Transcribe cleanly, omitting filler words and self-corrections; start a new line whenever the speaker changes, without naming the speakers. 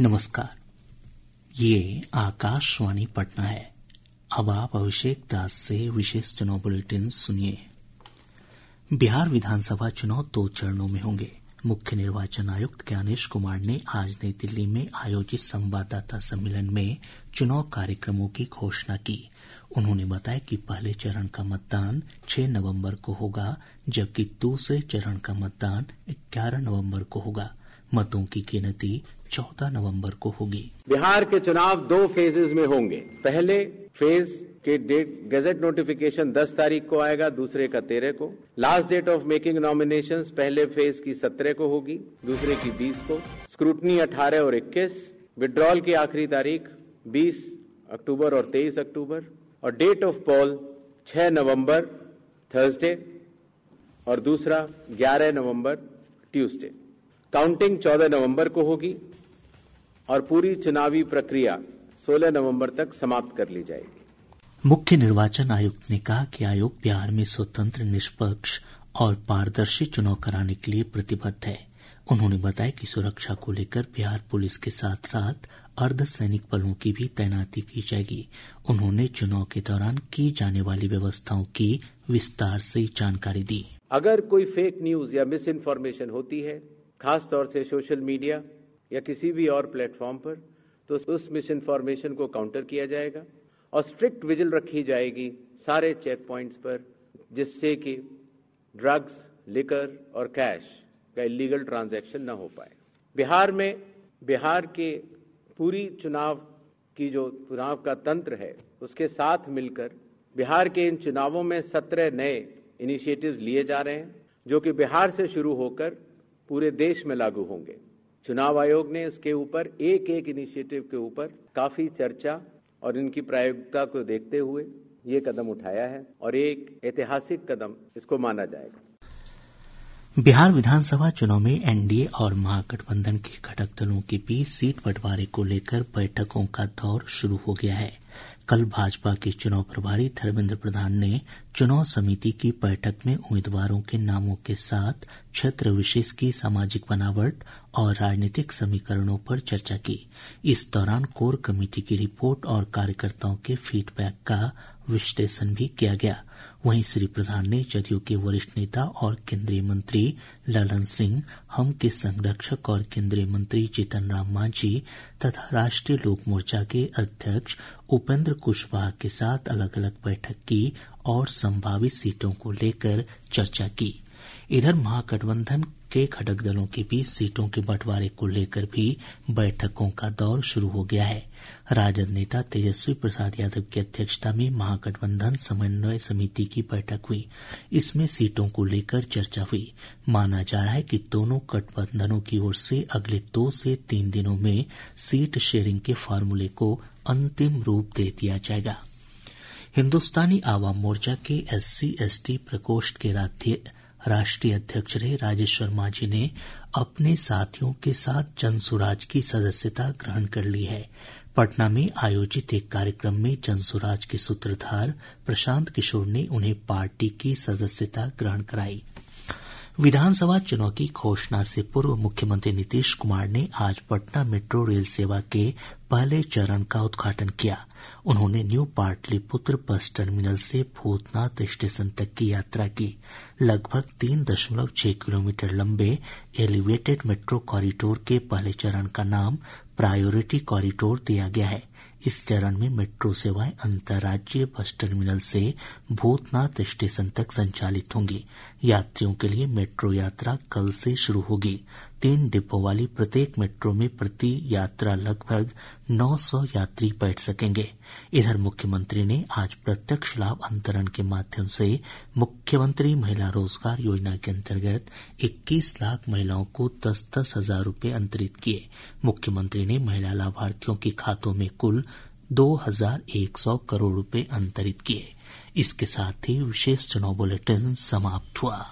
नमस्कार, ये आकाशवाणी पटना है। अब आप अभिषेक दास से विशेष चुनाव बुलेटिन सुनिए। बिहार विधानसभा चुनाव 2 चरणों में होंगे। मुख्य निर्वाचन आयुक्त ज्ञानेश कुमार ने आज नई दिल्ली में आयोजित संवाददाता सम्मेलन में चुनाव कार्यक्रमों की घोषणा की। उन्होंने बताया कि पहले चरण का मतदान 6 नवंबर को होगा, जबकि दूसरे चरण का मतदान 11 नवंबर को होगा। मतों की गिनती 14 नवंबर को होगी।
बिहार के चुनाव 2 फेजेज में होंगे। पहले फेज के डेट गजट नोटिफिकेशन 10 तारीख को आएगा, दूसरे का 13 को। Last date of making nominations पहले फेज की 17 को होगी, दूसरे की 20 को। स्क्रूटनी 18 और 21। विड्रॉल की आखिरी तारीख 20 अक्टूबर और 23 अक्टूबर। और डेट ऑफ पोल 6 नवंबर थर्सडे और दूसरा 11 नवंबर ट्यूसडे। काउंटिंग 14 नवंबर को होगी और पूरी चुनावी प्रक्रिया 16 नवंबर तक समाप्त कर ली जाएगी।
मुख्य निर्वाचन आयुक्त ने कहा कि आयोग बिहार में स्वतंत्र, निष्पक्ष और पारदर्शी चुनाव कराने के लिए प्रतिबद्ध है। उन्होंने बताया कि सुरक्षा को लेकर बिहार पुलिस के साथ साथ अर्धसैनिक बलों की भी तैनाती की जाएगी। उन्होंने चुनाव के दौरान की जाने वाली व्यवस्थाओं की विस्तार से जानकारी दी।
अगर कोई फेक न्यूज या मिस इन्फॉर्मेशन होती है, खास तौर से सोशल मीडिया या किसी भी और प्लेटफॉर्म पर, तो उस मिस इन्फॉर्मेशन को काउंटर किया जाएगा और स्ट्रिक्ट विजिल रखी जाएगी सारे चेक पॉइंट्स पर, जिससे कि ड्रग्स, लिकर और कैश का इलीगल ट्रांजैक्शन न हो पाए। बिहार के पूरी चुनाव का तंत्र है, उसके साथ मिलकर बिहार के इन चुनावों में 17 नए इनिशिएटिव्स लिए जा रहे हैं, जो कि बिहार से शुरू होकर पूरे देश में लागू होंगे। चुनाव आयोग ने इसके ऊपर एक इनिशिएटिव के ऊपर काफी चर्चा और इनकी प्रायोगिकता को देखते हुए ये कदम उठाया है और एक ऐतिहासिक कदम इसको माना जाएगा।
बिहार विधानसभा चुनाव में एनडीए और महागठबंधन के घटक दलों के बीच सीट बंटवारे को लेकर बैठकों का दौर शुरू हो गया है। कल भाजपा के चुनाव प्रभारी धर्मेंद्र प्रधान ने चुनाव समिति की बैठक में उम्मीदवारों के नामों के साथ क्षेत्र विशेष की सामाजिक बनावट और राजनीतिक समीकरणों पर चर्चा की। इस दौरान कोर कमेटी की रिपोर्ट और कार्यकर्ताओं के फीडबैक का विश्लेषण भी किया गया। वहीं श्री प्रधान ने जदयू के वरिष्ठ नेता और केंद्रीय मंत्री ललन सिंह, हम के संरक्षक और केंद्रीय मंत्री जीतन राम मांझी तथा राष्ट्रीय लोक मोर्चा के अध्यक्ष उपेंद्र कुशवाहा के साथ अलग अलग बैठक की और संभावित सीटों को लेकर चर्चा की। इधर महागठबंधन के घटक दलों के बीच सीटों के बंटवारे को लेकर भी बैठकों का दौर शुरू हो गया है। राजद नेता तेजस्वी प्रसाद यादव की अध्यक्षता में महागठबंधन समन्वय समिति की बैठक हुई। इसमें सीटों को लेकर चर्चा हुई। माना जा रहा है कि दोनों गठबंधनों की ओर से अगले 2 से 3 दिनों में सीट शेयरिंग के फार्मूले को अंतिम रूप दे दिया जाएगा। हिन्दुस्तानी आवाम मोर्चा के SC/ST प्रकोष्ठ के राष्ट्रीय अध्यक्ष रहे राजेश्वर मांझी ने अपने साथियों के साथ जनसुराज की सदस्यता ग्रहण कर ली है। पटना में आयोजित एक कार्यक्रम में जनसुराज के सूत्रधार प्रशांत किशोर ने उन्हें पार्टी की सदस्यता ग्रहण कराई। विधानसभा चुनाव की घोषणा से पूर्व मुख्यमंत्री नीतीश कुमार ने आज पटना मेट्रो रेल सेवा के पहले चरण का उद्घाटन किया। उन्होंने न्यू पाटलिपुत्र बस टर्मिनल से भूतनाथ स्टेशन तक की यात्रा की। लगभग 3.6 किलोमीटर लंबे एलिवेटेड मेट्रो कॉरिडोर के पहले चरण का नाम प्रायोरिटी कॉरिडोर दिया गया है। इस चरण में मेट्रो सेवाएं अंतर्राज्यीय बस टर्मिनल से भूतनाथ स्टेशन तक संचालित होंगी। यात्रियों के लिए मेट्रो यात्रा कल से शुरू होगी। 3 डिब्बों वाली प्रत्येक मेट्रो में प्रति यात्रा लगभग 900 यात्री बैठ सकेंगे। इधर मुख्यमंत्री ने आज प्रत्यक्ष लाभ अंतरण के माध्यम से मुख्यमंत्री महिला रोजगार योजना के अंतर्गत 21 लाख महिलाओं को 10-10 हजार रूपये अंतरित किए। मुख्यमंत्री ने महिला लाभार्थियों के खातों में कुल 2100 करोड़ रुपए अंतरित किए। इसके साथ ही विशेष चुनाव बुलेटिन समाप्त हुआ।